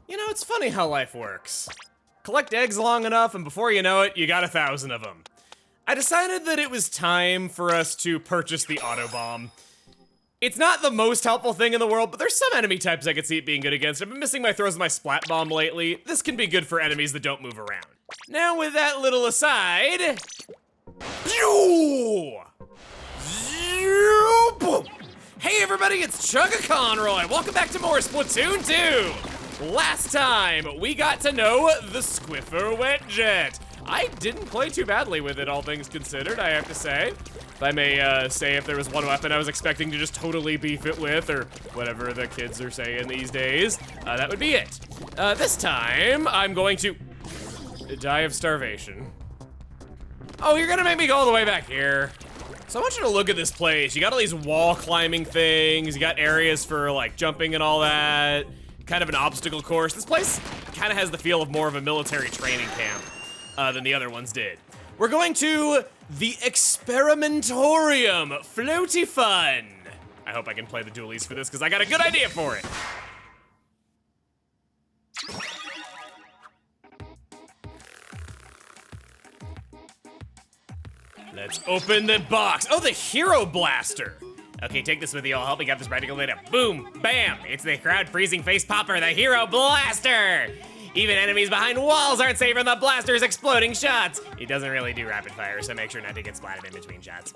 You know, it's funny how life works. Collect eggs long enough, and before you know it, you got 1,000 of them. I decided that it was time for us to purchase the auto bomb. It's not the most helpful thing in the world, but there's some enemy types I could see it being good against. I've been missing my throws with my splat bomb lately. This can be good for enemies that don't move around. Now with that little aside, pew! Boom! Hey everybody, it's Chugga Conroy. Welcome back to more Splatoon 2. Last time, we got to know the Squiffer Wetjet. I didn't play too badly with it, all things considered, I have to say. If I may say, if there was one weapon I was expecting to just totally beef it with, or whatever the kids are saying these days, that would be it. This time, I'm going to die of starvation. Oh, you're gonna make me go all the way back here. So I want you to look at this place. You got all these wall climbing things, you got areas for like jumping and all that, kind of an obstacle course. This place kind of has the feel of more of a military training camp than the other ones did. We're going to the Experimentorium, floaty fun. I hope I can play the dualies for this because I got a good idea for it. Let's open the box. Oh, the Hero Blaster. Okay, take this with you. I'll help me get this practical data. Boom, bam. It's the crowd-freezing face popper, the Hero Blaster. Even enemies behind walls aren't safe from the blaster's exploding shots. It doesn't really do rapid fire, so make sure not to get splatted in between shots.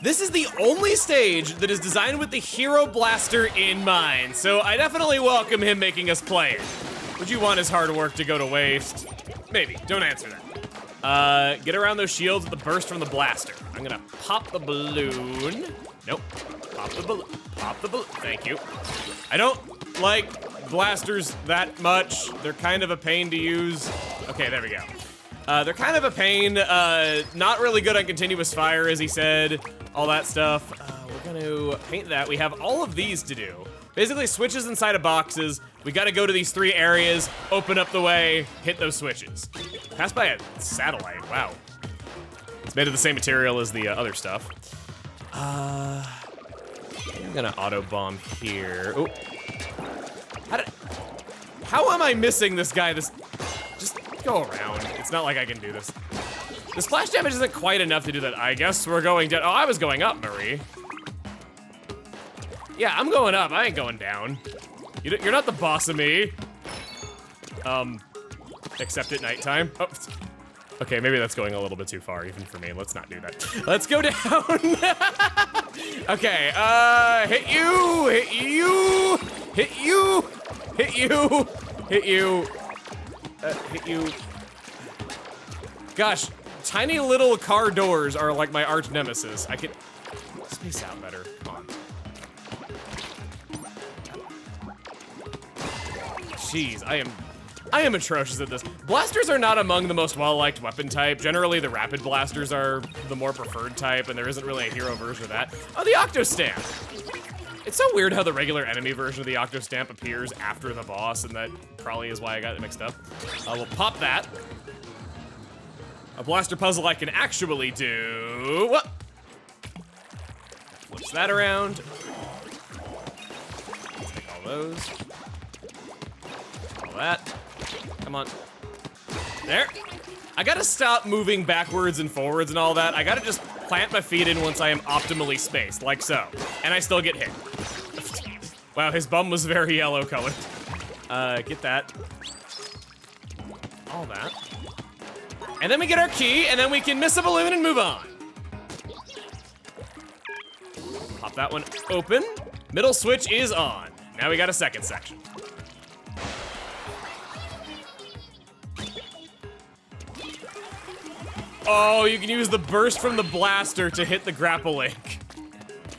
This is the only stage that is designed with the Hero Blaster in mind, so I definitely welcome him making us play it. Would you want his hard work to go to waste? Maybe, don't answer that. Get around those shields with the burst from the blaster. I'm gonna pop the balloon. Nope, pop the balloon, thank you. I don't like blasters that much. They're kind of a pain to use. Okay, there we go. They're kind of a pain, not really good on continuous fire, as he said, all that stuff. We're gonna paint that. We have all of these to do. Basically switches inside of boxes. We gotta go to these 3 areas, open up the way, hit those switches. Passed by a satellite, wow. It's made of the same material as the other stuff. I'm gonna auto bomb here. Ooh. How am I missing this guy? Just go around. It's not like I can do this. The splash damage isn't quite enough to do that. I guess we're going down. Oh, I was going up, Marie. Yeah, I'm going up. I ain't going down. You're not the boss of me. Except at nighttime. Oh, okay, maybe that's going a little bit too far, even for me. Let's not do that. Let's go down. Okay, hit you, hit you, hit you, hit you, hit you, hit you. Gosh, tiny little car doors are like my arch nemesis. I could space out better. Come on. Jeez, I am atrocious at this. Blasters are not among the most well-liked weapon type. Generally, the rapid blasters are the more preferred type, and there isn't really a hero version of that. Oh, the Octo Stamp. It's so weird how the regular enemy version of the Octo Stamp appears after the boss, and that probably is why I got it mixed up. We'll pop that. A blaster puzzle I can actually do. Flips that around. Take all those. All that. Come on. There. I gotta stop moving backwards and forwards and all that. I gotta just plant my feet in once I am optimally spaced, like so. And I still get hit. Wow, his bum was very yellow colored. Get that. All that. And then we get our key, and then we can miss a balloon and move on. Pop that one open. Middle switch is on. Now we got a second section. Oh, you can use the burst from the blaster to hit the grapple link.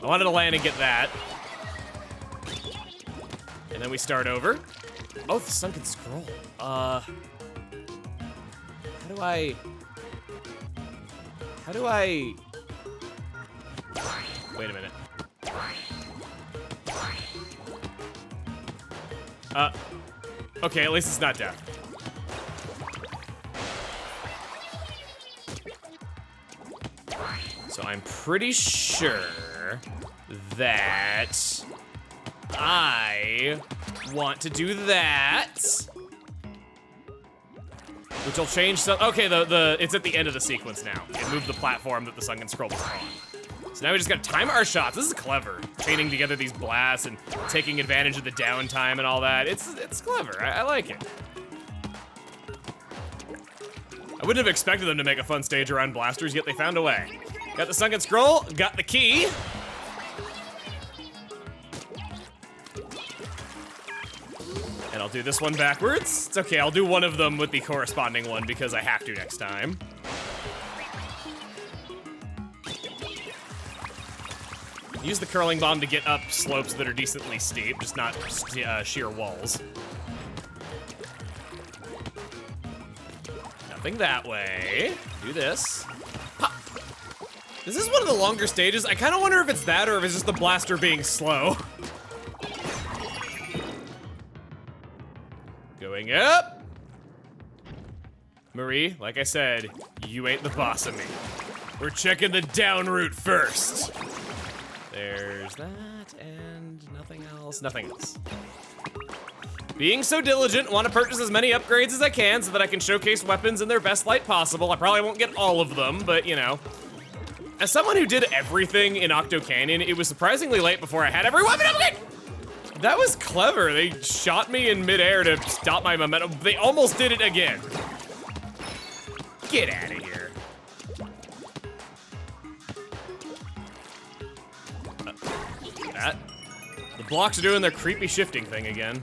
I wanted to land and get that. And then we start over. Oh, the sunken scroll. How do I... Wait a minute. Okay, at least it's not death. So I'm pretty sure that I want to do that. Which will change some. Okay, it's at the end of the sequence now. It moved the platform that the sunken scroll was on. So now we just gotta time our shots. This is clever. Chaining together these blasts and taking advantage of the downtime and all that. It's clever. I like it. I wouldn't have expected them to make a fun stage around blasters, yet they found a way. Got the sunken scroll, got the key. And I'll do this one backwards. It's okay, I'll do one of them with the corresponding one because I have to next time. Use the curling bomb to get up slopes that are decently steep, just not sheer walls. Nothing that way. Do this. Pop. This is one of the longer stages. I kind of wonder if it's that or if it's just the blaster being slow. Going up. Marie, like I said, you ain't the boss of me. We're checking the down route first. There's that and nothing else. Nothing else. Being so diligent, want to purchase as many upgrades as I can so that I can showcase weapons in their best light possible. I probably won't get all of them, but you know. As someone who did everything in Octo Canyon, it was surprisingly late before I had every weapon upgrade. That was clever. They shot me in midair to stop my momentum. They almost did it again. Get out of here. That. The blocks are doing their creepy shifting thing again.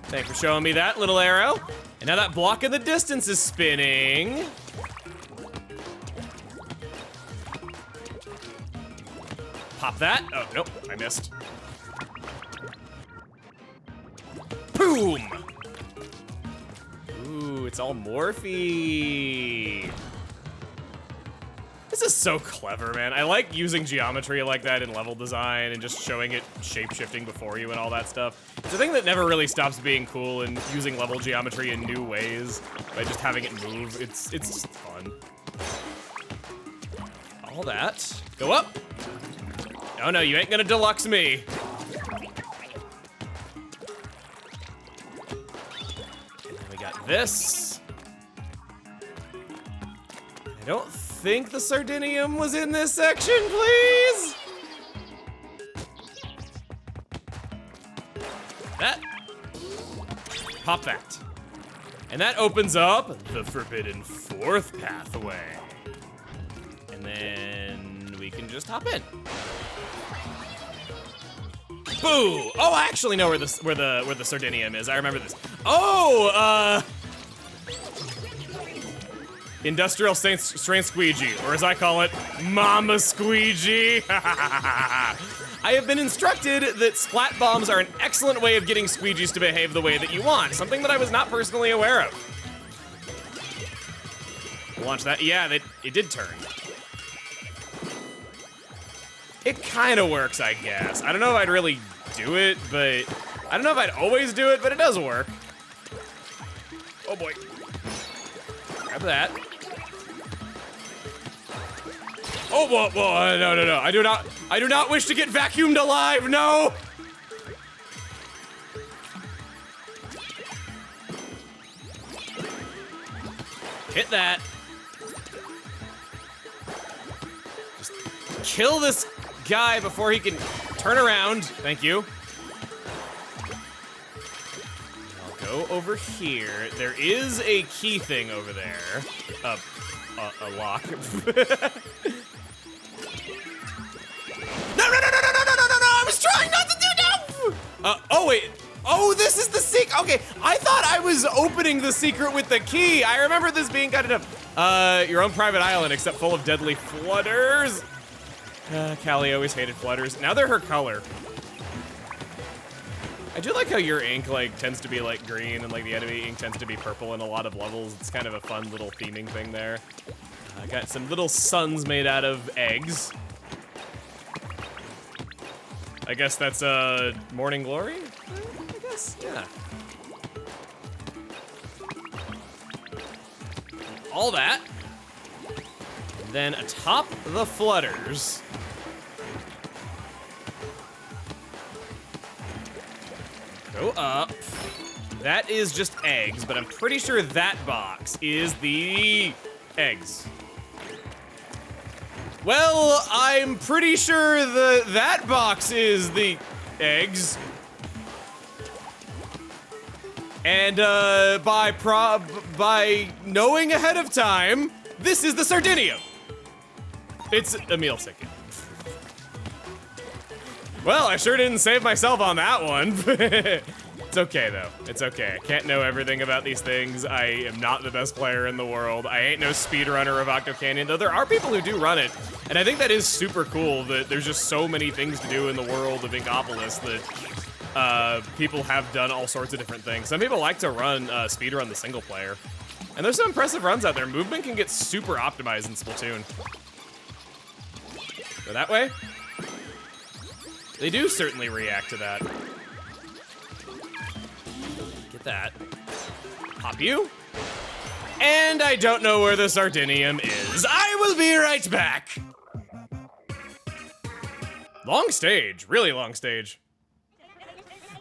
Thanks for showing me that, little arrow. And now that block in the distance is spinning. Pop that. Oh, nope, I missed. Boom! Ooh, it's all morphy. This is so clever, man. I like using geometry like that in level design and just showing it shape-shifting before you and all that stuff. It's a thing that never really stops being cool and using level geometry in new ways by just having it move. It's just fun. All that. Go up. Oh no, you ain't gonna deluxe me. And then we got this. I don't think the Sardinium was in this section, please? That. Pop that. And that opens up the forbidden fourth pathway. And then we can just hop in. Boo! Oh, I actually know where the Sardinium is. I remember this. Oh, Industrial Strength Squeegee, or as I call it, Mama Squeegee. I have been instructed that splat bombs are an excellent way of getting squeegees to behave the way that you want, something that I was not personally aware of. Launch that. Yeah, it did turn. It kind of works, I guess. I don't know if I'd really do it, but I don't know if I'd always do it, but it does work. Oh boy. Grab that. Oh, whoa, no. I do not wish to get vacuumed alive, no! Hit that. Just kill this guy before he can turn around. Thank you. I'll go over here. There is a key thing over there. A lock. No, I was trying not to do no! Oh wait. Oh, this is the secret. Okay, I thought I was opening the secret with the key. I remember this being kind of your own private island, except full of deadly flutters. Callie always hated flutters. Now they're her color. I do like how your ink tends to be green and the enemy ink tends to be purple in a lot of levels. It's kind of a fun little theming thing there. I got some little suns made out of eggs. I guess that's Morning Glory? I guess, yeah. All that. And then atop the flutters. Go up. That is just eggs, but I'm pretty sure that box is the eggs. Well, I'm pretty sure that box is the eggs. And by knowing ahead of time, this is the Sardinium. It's a meal ticket. Well, I sure didn't save myself on that one. It's okay though, it's okay. I can't know everything about these things. I am not the best player in the world. I ain't no speedrunner of Octo Canyon, though there are people who do run it. And I think that is super cool that there's just so many things to do in the world of Inkopolis that people have done all sorts of different things. Some people like to speedrun the single player. And there's some impressive runs out there. Movement can get super optimized in Splatoon. Go that way? They do certainly react to that. Get that. Pop you. And I don't know where the Sardinium is. I will be right back. Long stage, really long stage.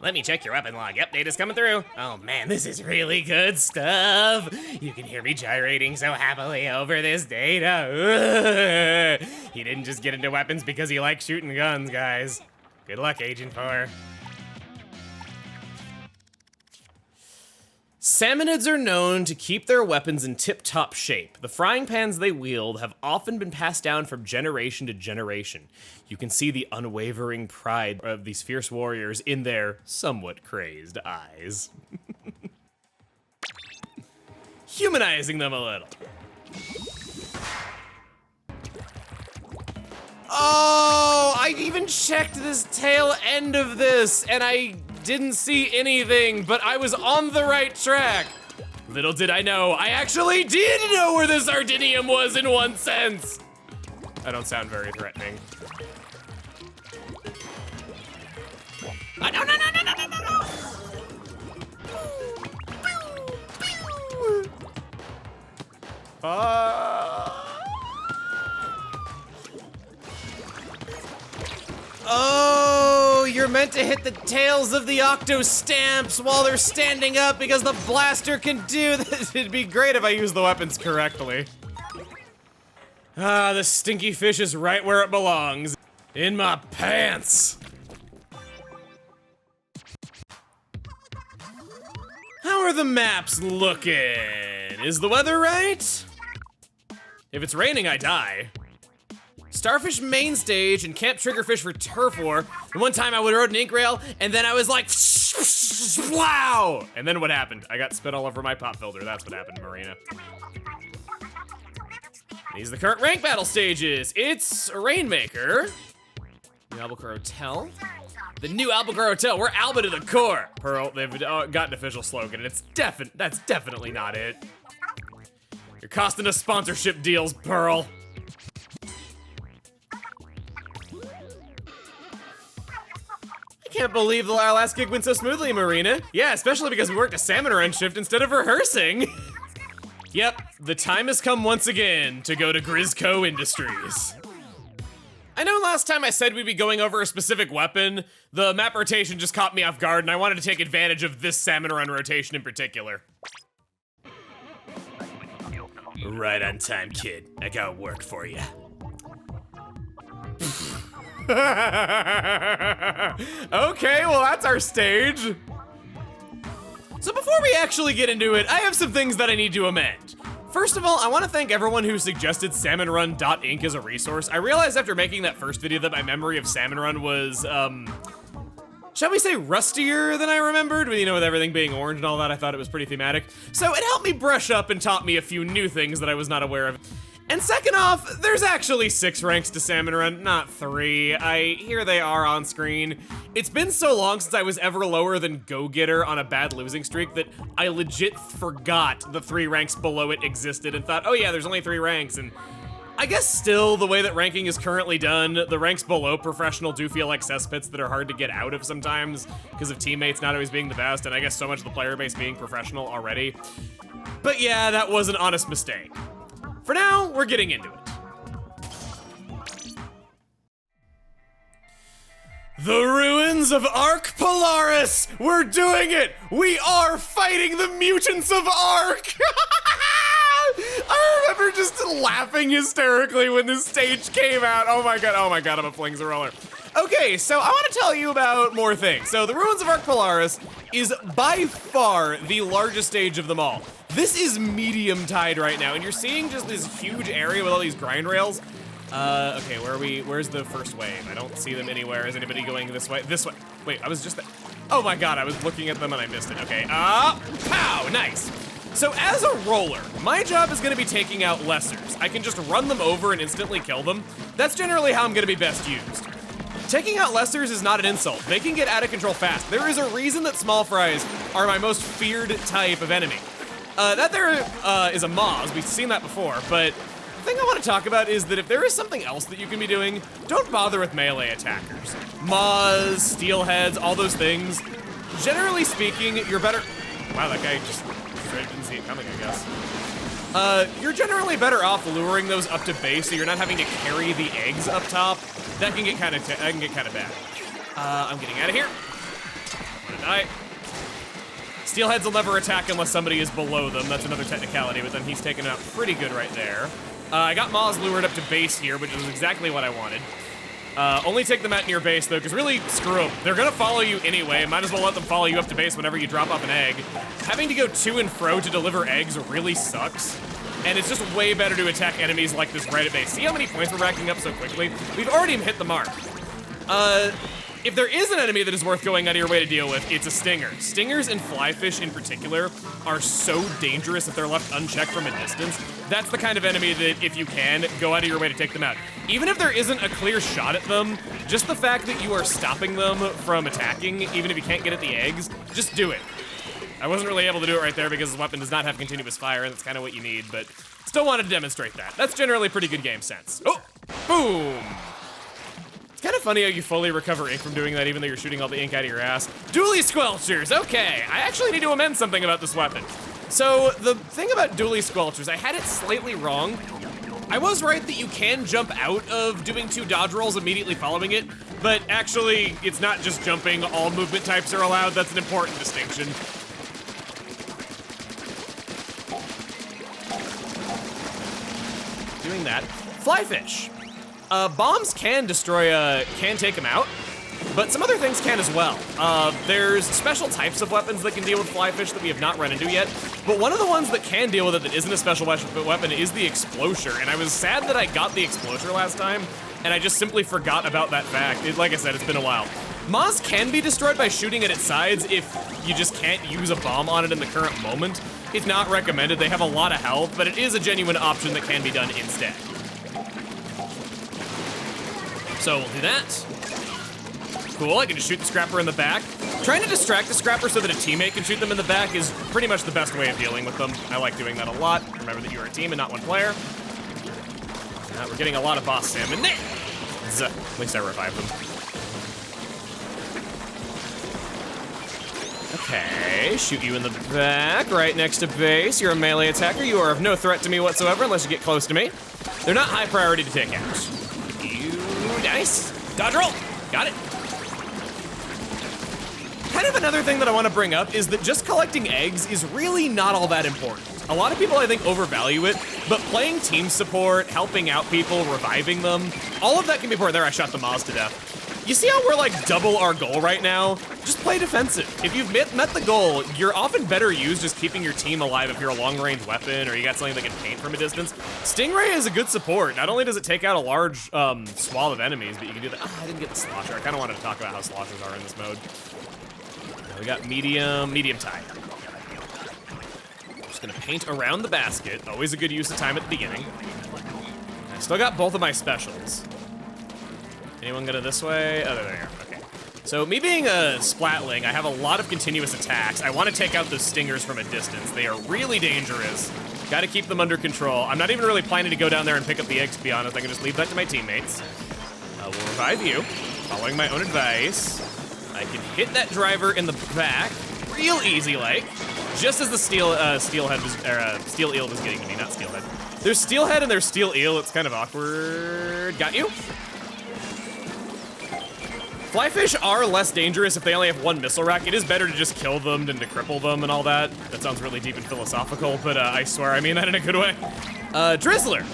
Let me check your weapon log. Yep, data's coming through. Oh man, this is really good stuff. You can hear me gyrating so happily over this data. Ugh. He didn't just get into weapons because he likes shooting guns, guys. Good luck, Agent 4. Salmonids are known to keep their weapons in tip-top shape. The frying pans they wield have often been passed down from generation to generation. You can see the unwavering pride of these fierce warriors in their somewhat crazed eyes. Humanizing them a little. Oh, I even checked this tail end of this, and I didn't see anything, but I was on the right track. Little did I know, I actually did know where the Sardinium was in one sense. I don't sound very threatening. No. Oh, you're meant to hit the tails of the Octo Stamps while they're standing up because the blaster can do this. It'd be great if I used the weapons correctly. Ah, the stinky fish is right where it belongs. In my pants. How are the maps looking? Is the weather right? If it's raining, I die. Starfish main stage and Camp Triggerfish for Turf War. The one time I rode an ink rail and then I was like, wow! And then what happened? I got spit all over my pop filter. That's what happened, Marina. These are the current rank battle stages. It's Rainmaker, New Albuquerque Hotel. The New Albuquerque Hotel, we're Alba to the core. Pearl, they've got an official slogan and it's that's definitely not it. You're costing us sponsorship deals, Pearl. I can't believe our last gig went so smoothly, Marina. Yeah, especially because we worked a salmon run shift instead of rehearsing. Yep, the time has come once again to go to Grisco Industries. I know last time I said we'd be going over a specific weapon, the map rotation just caught me off guard and I wanted to take advantage of this salmon run rotation in particular. Right on time, kid. I got work for you. Okay, well that's our stage. So before we actually get into it, I have some things that I need to amend. First of all, I want to thank everyone who suggested salmonrun.inc as a resource. I realized after making that first video that my memory of Salmon Run was, shall we say rustier than I remembered? You know, with everything being orange and all that, I thought it was pretty thematic. So it helped me brush up and taught me a few new things that I was not aware of. And second off, there's actually 6 ranks to Salmon Run, not 3. Here they are on screen. It's been so long since I was ever lower than Go-Getter on a bad losing streak that I legit forgot the 3 ranks below it existed and thought, oh yeah, there's only 3 ranks. And I guess still, the way that ranking is currently done, the ranks below professional do feel like cesspits that are hard to get out of sometimes because of teammates not always being the best, and I guess so much of the player base being professional already. But yeah, that was an honest mistake. For now, we're getting into it. The ruins of Ark Polaris! We're doing it! We are fighting the mutants of Ark! I remember just laughing hysterically when this stage came out. Oh my god, I'm a flings a roller. Okay, so I want to tell you about more things. So the ruins of Ark Polaris is by far the largest stage of them all. This is medium tide right now, and you're seeing just this huge area with all these grind rails. Okay, where are we? Where's the first wave? I don't see them anywhere. Is anybody going this way? This way. Wait, I was just, oh my god, I was looking at them and I missed it. Okay, pow, nice. So as a roller, my job is gonna be taking out lessers. I can just run them over and instantly kill them. That's generally how I'm gonna be best used. Taking out lessers is not an insult. They can get out of control fast. There is a reason that small fries are my most feared type of enemy. That there is a Moz, we've seen that before, but the thing I want to talk about is that if there is something else that you can be doing, don't bother with melee attackers. Moz, steelheads, all those things. Generally speaking, you're better, wow, that guy just didn't see it coming, I guess. You're generally better off luring those up to base so you're not having to carry the eggs up top. That can get kind of bad. I'm getting out of here. I'm gonna die. Steelheads will never attack unless somebody is below them. That's another technicality, but then he's taken out pretty good right there. I got Moz lured up to base here, which is exactly what I wanted. Only take them out near base though, because really, screw them. They're gonna follow you anyway. Might as well let them follow you up to base whenever you drop off an egg. Having to go to and fro to deliver eggs really sucks. And it's just way better to attack enemies like this right at base. See how many points we're racking up so quickly? We've already hit the mark. If there is an enemy that is worth going out of your way to deal with, it's a stinger. Stingers and flyfish in particular are so dangerous if they're left unchecked from a distance. That's the kind of enemy that, if you can, go out of your way to take them out. Even if there isn't a clear shot at them, just the fact that you are stopping them from attacking, even if you can't get at the eggs, just do it. I wasn't really able to do it right there because his weapon does not have continuous fire, and that's kind of what you need, but still wanted to demonstrate that. That's generally pretty good game sense. Oh, boom. It's kind of funny how you fully recover ink from doing that even though you're shooting all the ink out of your ass. Dually Squelchers, okay. I actually need to amend something about this weapon. So the thing about Dually Squelchers, I had it slightly wrong. I was right that you can jump out of doing 2 dodge rolls immediately following it, but actually it's not just jumping, all movement types are allowed. That's an important distinction. Doing that. Flyfish. Bombs can destroy, can take them out, but some other things can as well. There's special types of weapons that can deal with flyfish that we have not run into yet, but one of the ones that can deal with it that isn't a special weapon is the Explosure, and I was sad that I got the Explosure last time, and I just simply forgot about that fact. Like I said, it's been a while. Moz can be destroyed by shooting at its sides if you just can't use a bomb on it in the current moment. It's not recommended, they have a lot of health, but it is a genuine option that can be done instead. So we'll do that. Cool, I can just shoot the scrapper in the back. Trying to distract the scrapper so that a teammate can shoot them in the back is pretty much the best way of dealing with them. I like doing that a lot. Remember that you're a team and not one player. We're getting a lot of boss salmon. At least I revived them. Okay, shoot you in the back, right next to base. You're a melee attacker. You are of no threat to me whatsoever unless you get close to me. They're not high priority to take out. Nice. Dodge roll. Got it. Kind of another thing that I want to bring up is that just collecting eggs is really not all that important. A lot of people, I think, overvalue it, but playing team support, helping out people, reviving them, all of that can be important. There, I shot the Moz to death. You see how we're like double our goal right now? Just play defensive. If you've met the goal, you're often better used just keeping your team alive if you're a long-range weapon or you got something that can paint from a distance. Stingray is a good support. Not only does it take out a large swath of enemies, but you can do that. Oh, I didn't get the slosher. I kind of wanted to talk about how sloshers are in this mode. We got medium tide. Just gonna paint around the basket. Always a good use of time at the beginning. I still got both of my specials. Anyone gonna this way? Oh, there they are, okay. So me being a splatling, I have a lot of continuous attacks. I want to take out those stingers from a distance. They are really dangerous. Got to keep them under control. I'm not even really planning to go down there and pick up the eggs, to be honest. I can just leave that to my teammates. We'll revive you, following my own advice. I can hit that driver in the back, real easy like, just as the steel eel was getting to me, not steelhead. There's steelhead and there's steel eel. It's kind of awkward. Got you. Flyfish are less dangerous if they only have one missile rack. It is better to just kill them than to cripple them and all that. That sounds really deep and philosophical, but I swear I mean that in a good way. Drizzler,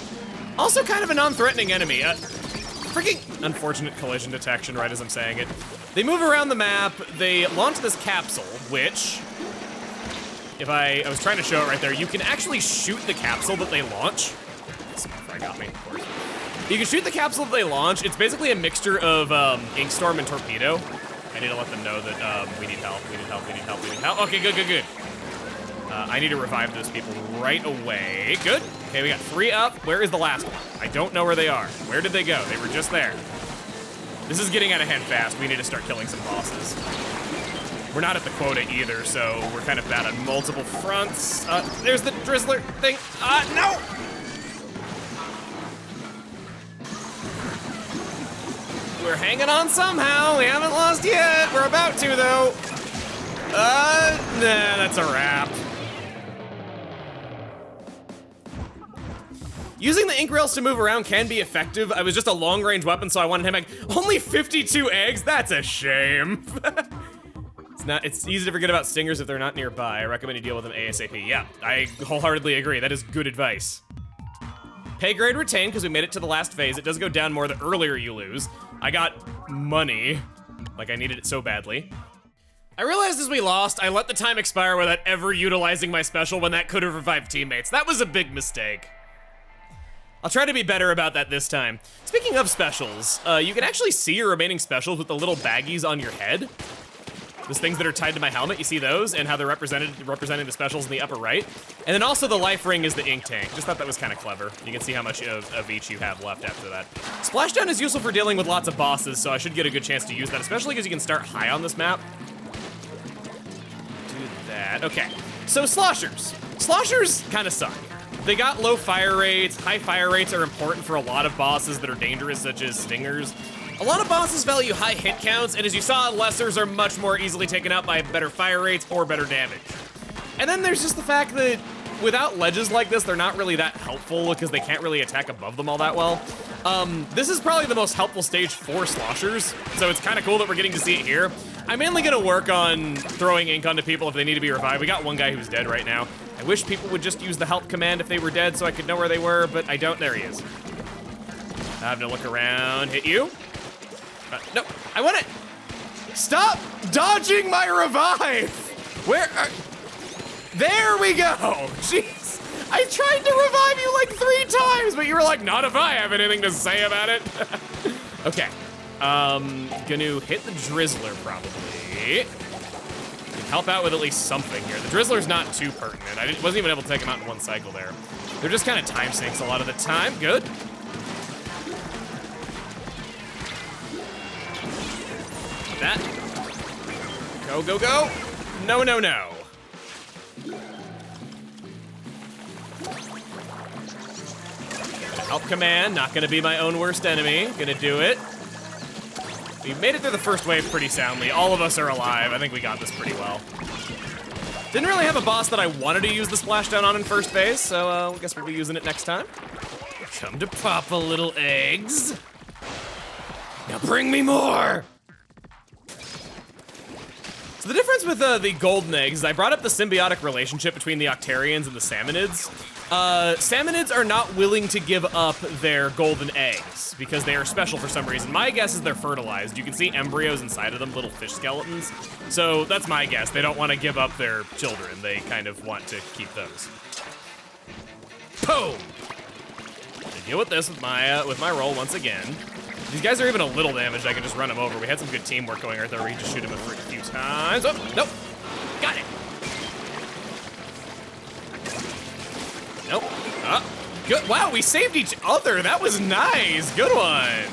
also kind of a non-threatening enemy. Freaking unfortunate collision detection right as I'm saying it. They move around the map, they launch this capsule, which, if I was trying to show it right there, you can actually shoot the capsule that they launch. I got me, of course. You can shoot the capsule that they launch. It's basically a mixture of Inkstorm and Torpedo. I need to let them know that we need help, we need help, we need help, we need help. Okay, good. I need to revive those people right away. Good. Okay, we got 3 up. Where is the last one? I don't know where they are. Where did they go? They were just there. This is getting out of hand fast. We need to start killing some bosses. We're not at the quota either, so we're kind of bad on multiple fronts. There's the Drizzler thing. No! We're hanging on somehow. We haven't lost yet. We're about to, though. Nah, that's a wrap. Using the ink rails to move around can be effective. I was just a long-range weapon, so I wanted him back. Only 52 eggs? That's a shame. It's easy to forget about stingers if they're not nearby. I recommend you deal with them ASAP. Yeah, I wholeheartedly agree. That is good advice. Pay grade retained, because we made it to the last phase. It does go down more the earlier you lose. I got money. Like, I needed it so badly. I realized as we lost, I let the time expire without ever utilizing my special when that could have revived teammates. That was a big mistake. I'll try to be better about that this time. Speaking of specials, you can actually see your remaining specials with the little baggies on your head. Those things that are tied to my helmet, you see those and how they're representing the specials in the upper right. And then also the life ring is the ink tank. Just thought that was kind of clever. You can see how much of each you have left after that. Splashdown is useful for dealing with lots of bosses, so I should get a good chance to use that, especially because you can start high on this map. Do that, okay. So sloshers. Sloshers kind of suck. They got low fire rates. High fire rates are important for a lot of bosses that are dangerous, such as stingers. A lot of bosses value high hit counts, and as you saw, lessers are much more easily taken out by better fire rates or better damage. And then there's just the fact that without ledges like this, they're not really that helpful because they can't really attack above them all that well. This is probably the most helpful stage for sloshers, so it's kind of cool that we're getting to see it here. I'm mainly gonna work on throwing ink onto people if they need to be revived. We got one guy who's dead right now. I wish people would just use the help command if they were dead so I could know where they were, but I don't. There he is. I have to look around. Hit you. No, I want it. Stop dodging my revive. Where are... There we go. Jeez. I tried to revive you like 3 times, but you were like, not if I have anything to say about it. Okay. Gonna hit the Drizzler probably. Help out with at least something here. The Drizzler's not too pertinent. I wasn't even able to take him out in one cycle there. They're just kind of time sinks a lot of the time. Good. That. Go, go, go. No, no, no. Help command, not gonna be my own worst enemy. Gonna do it. We made it through the first wave pretty soundly. All of us are alive. I think we got this pretty well. Didn't really have a boss that I wanted to use the splashdown on in first phase, so I guess we'll be using it next time. Come to Papa, little eggs. Now bring me more. So the difference with the golden eggs is I brought up the symbiotic relationship between the Octarians and the Salmonids. Salmonids are not willing to give up their golden eggs because they are special for some reason. My guess is they're fertilized. You can see embryos inside of them, little fish skeletons. So that's my guess. They don't want to give up their children. They kind of want to keep those. Boom! I deal with this with my roll once again. These guys are even a little damaged. I can just run them over. We had some good teamwork going right there. We just shoot him a few times. Oh, nope. Got it. Nope. Good. Wow, we saved each other. That was nice. Good one.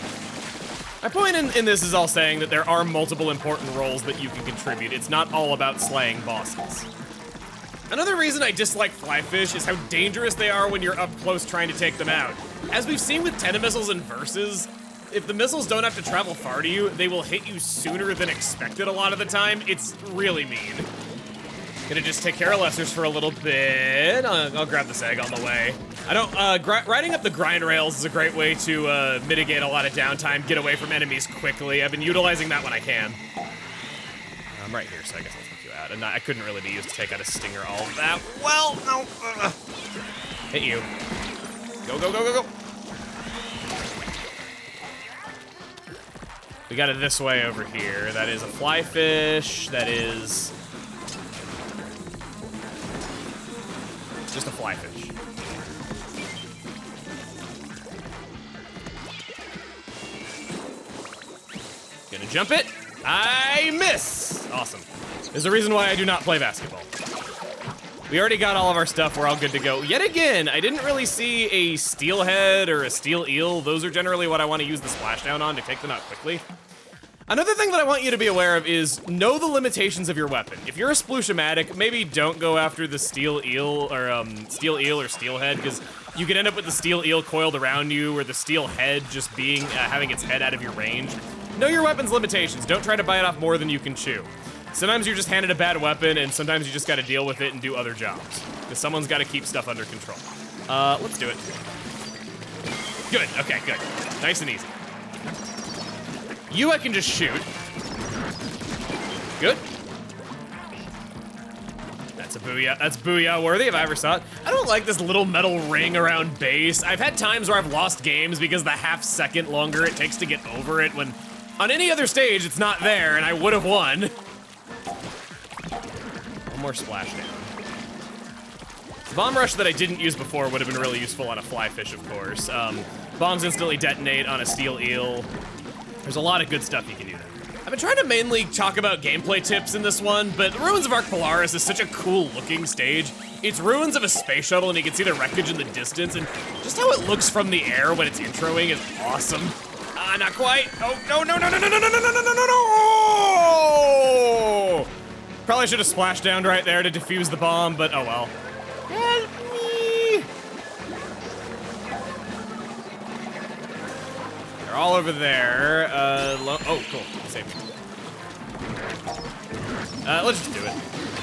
My point in this is all saying that there are multiple important roles that you can contribute. It's not all about slaying bosses. Another reason I dislike flyfish is how dangerous they are when you're up close trying to take them out. As we've seen with Tentamissiles and Versus, if the missiles don't have to travel far to you, they will hit you sooner than expected a lot of the time. It's really mean. Gonna just take care of lessers for a little bit. I'll grab this egg on the way. I don't, riding up the grind rails is a great way to mitigate a lot of downtime, get away from enemies quickly. I've been utilizing that when I can. I'm right here, so I guess I'll take you out. And I couldn't really be used to take out a stinger all that well. No. Hit you. Go, go, go, go, go. We got it this way over here. That is a fly fish. That is just a fly fish. Gonna jump it. I miss. Awesome. There's a reason why I do not play basketball. We already got all of our stuff. We're all good to go. Yet again, I didn't really see a steelhead or a steel eel. Those are generally what I want to use the splashdown on to take them out quickly. Another thing that I want you to be aware of is know the limitations of your weapon. If you're a splooshomatic, maybe don't go after the steel eel or steelhead, because you could end up with the steel eel coiled around you or the steel head just being having its head out of your range. Know your weapon's limitations. Don't try to bite off more than you can chew. Sometimes you're just handed a bad weapon, and sometimes you just gotta deal with it and do other jobs. Because someone's gotta keep stuff under control. Let's do it. Good, okay, good. Nice and easy. You I can just shoot. Good. That's a booyah. That's booyah worthy if I ever saw it. I don't like this little metal ring around base. I've had times where I've lost games because the half-second longer it takes to get over it when on any other stage it's not there and I would have won. One more splashdown. The bomb rush that I didn't use before would have been really useful on a fly fish, of course. Bombs instantly detonate on a steel eel. There's a lot of good stuff you can do there. I've been trying to mainly talk about gameplay tips in this one, but Ruins of Ark Polaris is such a cool looking stage. It's ruins of a space shuttle and you can see the wreckage in the distance, and just how it looks from the air when it's introing is awesome. Not quite. Oh, no, no, no, no, no, no, no, no, no, no, no, no. Oh! Probably should have splashed down right there to defuse the bomb, but oh well. Help me! They're all over there. Oh, cool. Save me. Let's just do it.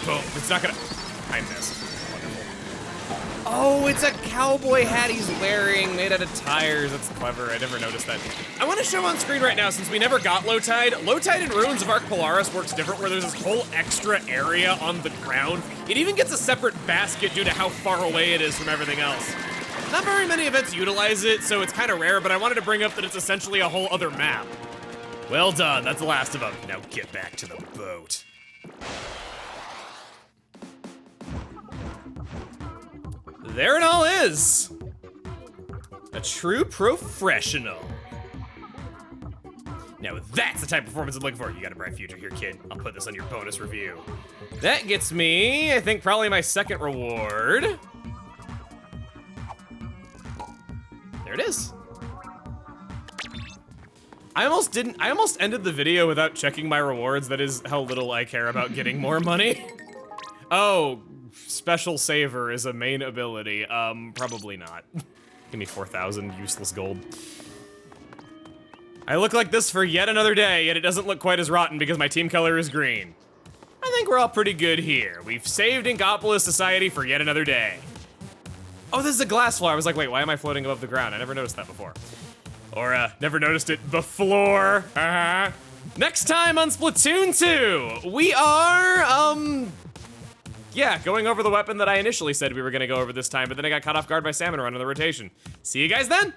Boom. It's not gonna. I missed. Wonderful. Oh, it's a cowboy hat he's wearing, made out of tires. That's clever. I never noticed that. I want to show on screen right now, since we never got low tide. Low tide in Ruins of Ark Polaris works different, where there's this whole extra area on the ground. It even gets a separate basket due to how far away it is from everything else. Not very many events utilize it, so it's kind of rare, but I wanted to bring up that it's essentially a whole other map. Well done, that's the last of them. Now get back to the boat. There it all is. A true professional. Now that's the type of performance I'm looking for. You got a bright future here, kid. I'll put this on your bonus review. That gets me, I think, probably my second reward. There it is. I almost ended the video without checking my rewards. That is how little I care about getting more money. Oh, special saver is a main ability. Probably not. Give me 4,000 useless gold. I look like this for yet another day, yet it doesn't look quite as rotten because my team color is green. I think we're all pretty good here. We've saved Inkopolis Society for yet another day. Oh, this is a glass floor. I was like, wait, why am I floating above the ground? I never noticed that before. Or, never noticed it before. Next time on Splatoon 2, we are, yeah, going over the weapon that I initially said we were gonna go over this time, but then I got caught off guard by Salmon Run on the rotation. See you guys then!